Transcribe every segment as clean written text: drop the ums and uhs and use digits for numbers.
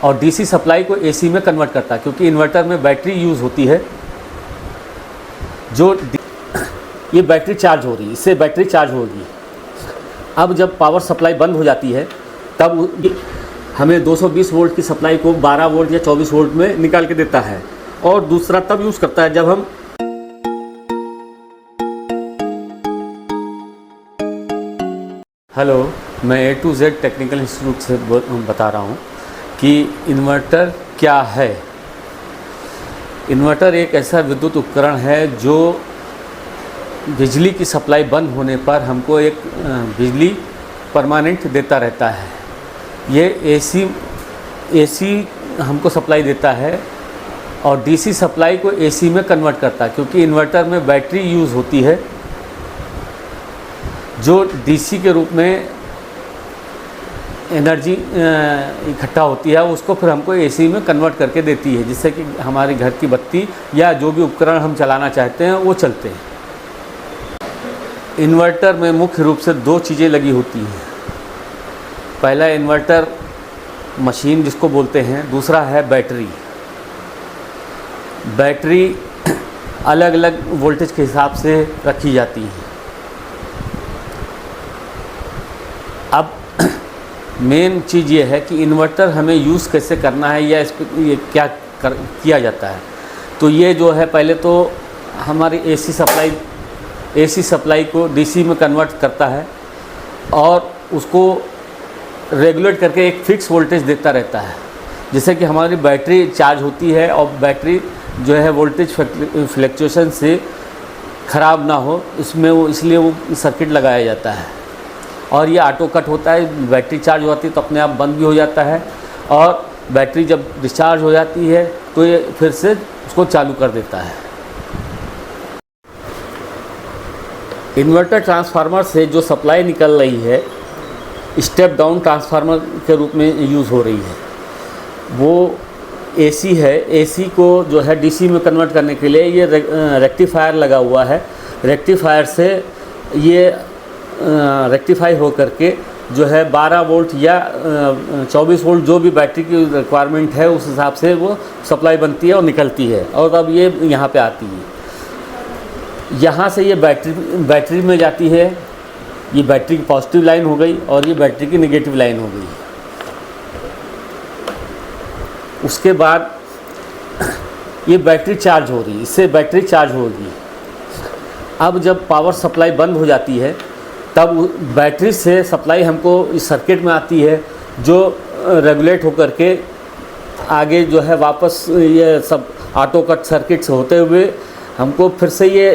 और DC supply को AC में कन्वर्ट करता है, क्योंकि इन्वर्टर में बैटरी यूज़ होती है। ये बैटरी चार्ज हो रही है, इससे बैटरी चार्ज होगी। अब जब पावर सप्लाई बंद हो जाती है तब हमें 220 वोल्ट की सप्लाई को 12 वोल्ट या 24 वोल्ट में निकाल के देता है। और दूसरा तब यूज़ करता है जब हम हेलो, मैं A to Z technical institute से बता रहा हूँ कि इन्वर्टर क्या है। इन्वर्टर एक ऐसा विद्युत उपकरण है जो बिजली की सप्लाई बंद होने पर हमको एक बिजली परमानेंट देता रहता है। ये एसी हमको सप्लाई देता है और डीसी सप्लाई को एसी में कन्वर्ट करता है, क्योंकि इन्वर्टर में बैटरी यूज़ होती है जो डीसी के रूप में एनर्जी इकट्ठा होती है, उसको फिर हमको एसी में कन्वर्ट करके देती है, जिससे कि हमारे घर की बत्ती या जो भी उपकरण हम चलाना चाहते हैं वो चलते हैं। इन्वर्टर में मुख्य रूप से दो चीज़ें लगी होती हैं। पहला इन्वर्टर मशीन जिसको बोलते हैं, दूसरा है बैटरी। बैटरी अलग अलग वोल्टेज के हिसाब से रखी जाती है। अब मेन चीज़ ये है कि इन्वर्टर हमें यूज़ कैसे करना है या इस पर ये क्या किया जाता है। तो ये जो है, पहले तो हमारी एसी सप्लाई को डीसी में कन्वर्ट करता है और उसको रेगुलेट करके एक फ़िक्स वोल्टेज देता रहता है, जिससे कि हमारी बैटरी चार्ज होती है और बैटरी जो है वोल्टेज फ्लक्चुएशन से ख़राब ना हो, इसलिए वो सर्किट लगाया जाता है। और ये ऑटो कट होता है, बैटरी चार्ज होती है तो अपने आप बंद भी हो जाता है, और बैटरी जब डिस्चार्ज हो जाती है तो ये फिर से उसको चालू कर देता है। इन्वर्टर ट्रांसफार्मर से जो सप्लाई निकल रही है, स्टेप डाउन ट्रांसफार्मर के रूप में यूज़ हो रही है, वो एसी है। एसी को जो है डीसी में कन्वर्ट करने के लिए ये रेक्टिफायर लगा हुआ है। रेक्टिफायर से ये रेक्टिफाई हो करके जो है 12 वोल्ट या 24 वोल्ट जो भी बैटरी की रिक्वायरमेंट है उस हिसाब से वो सप्लाई बनती है और निकलती है, और अब ये यहाँ पे आती है। यहाँ से ये बैटरी में जाती है। ये बैटरी की पॉजिटिव लाइन हो गई और ये बैटरी की नेगेटिव लाइन हो गई। उसके बाद ये बैटरी चार्ज हो रही है, इससे बैटरी चार्ज होगी। अब जब पावर सप्लाई बंद हो जाती है तब बैटरी से सप्लाई हमको इस सर्किट में आती है, जो रेगुलेट होकर के आगे जो है वापस ये सब ऑटो कट सर्किट से होते हुए हमको फिर से ये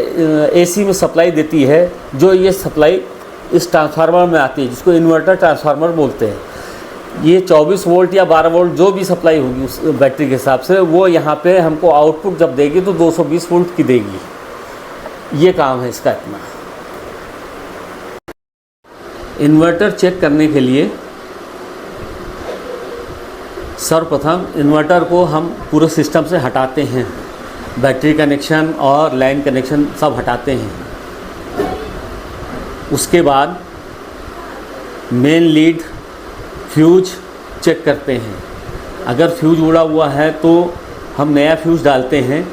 एसी में सप्लाई देती है, जो ये सप्लाई इस ट्रांसफार्मर में आती है, जिसको इन्वर्टर ट्रांसफार्मर बोलते हैं। ये 24 वोल्ट या 12 वोल्ट जो भी सप्लाई होगी उस बैटरी के हिसाब से, वो यहाँ पे हमको आउटपुट जब देगी तो 220 वोल्ट की देगी। ये काम है इसका इतना। इन्वर्टर चेक करने के लिए सर्वप्रथम इन्वर्टर को हम पूरे सिस्टम से हटाते हैं। बैटरी कनेक्शन और लाइन कनेक्शन सब हटाते हैं। उसके बाद मेन लीड फ्यूज चेक करते हैं। अगर फ्यूज उड़ा हुआ है तो हम नया फ्यूज डालते हैं।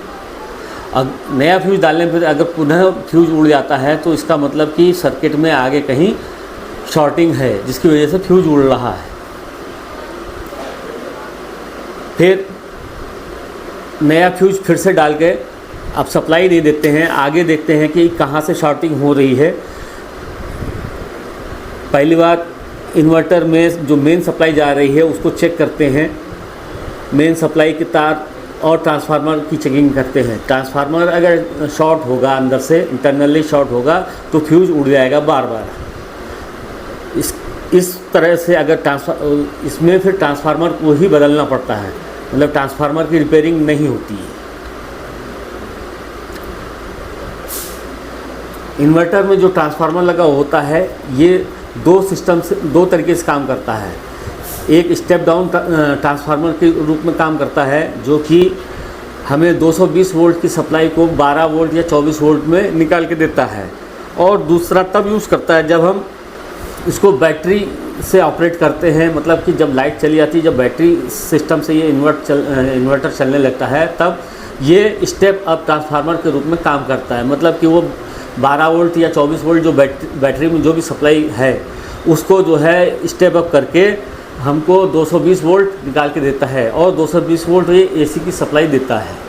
नया फ्यूज डालने पर अगर पुनः फ्यूज उड़ जाता है तो इसका मतलब कि सर्किट में आगे कहीं शॉर्टिंग है, जिसकी वजह से फ्यूज उड़ रहा है। फिर नया फ्यूज फिर से डाल के अब सप्लाई दे देते हैं। आगे देखते हैं कि कहाँ से शॉर्टिंग हो रही है। पहली बात, इन्वर्टर में जो मेन सप्लाई जा रही है उसको चेक करते हैं। मेन सप्लाई के तार और ट्रांसफार्मर की चेकिंग करते हैं। ट्रांसफार्मर अगर शॉर्ट होगा, अंदर से इंटरनली शॉर्ट होगा तो फ्यूज उड़ जाएगा बार बार। इस तरह से अगर इसमें फिर ट्रांसफार्मर को ही बदलना पड़ता है, मतलब ट्रांसफार्मर की रिपेयरिंग नहीं होती है। इन्वर्टर में जो ट्रांसफार्मर लगा होता है ये दो तरीके से काम करता है। एक स्टेप डाउन ट्रांसफार्मर के रूप में काम करता है, जो कि हमें 220 वोल्ट की सप्लाई को 12 वोल्ट या 24 वोल्ट में निकाल के देता है। और दूसरा तब यूज़ करता है जब हम इसको बैटरी से ऑपरेट करते हैं, मतलब कि जब लाइट चली जाती है, जब बैटरी सिस्टम से ये इन्वर्टर चलने लगता है, तब ये स्टेप अप ट्रांसफार्मर के रूप में काम करता है। मतलब कि वो 12 वोल्ट या 24 वोल्ट जो बैटरी में जो भी सप्लाई है उसको जो है स्टेप अप करके हमको 220 वोल्ट निकाल के देता है, और 220 वोल्ट ये एसी की सप्लाई देता है।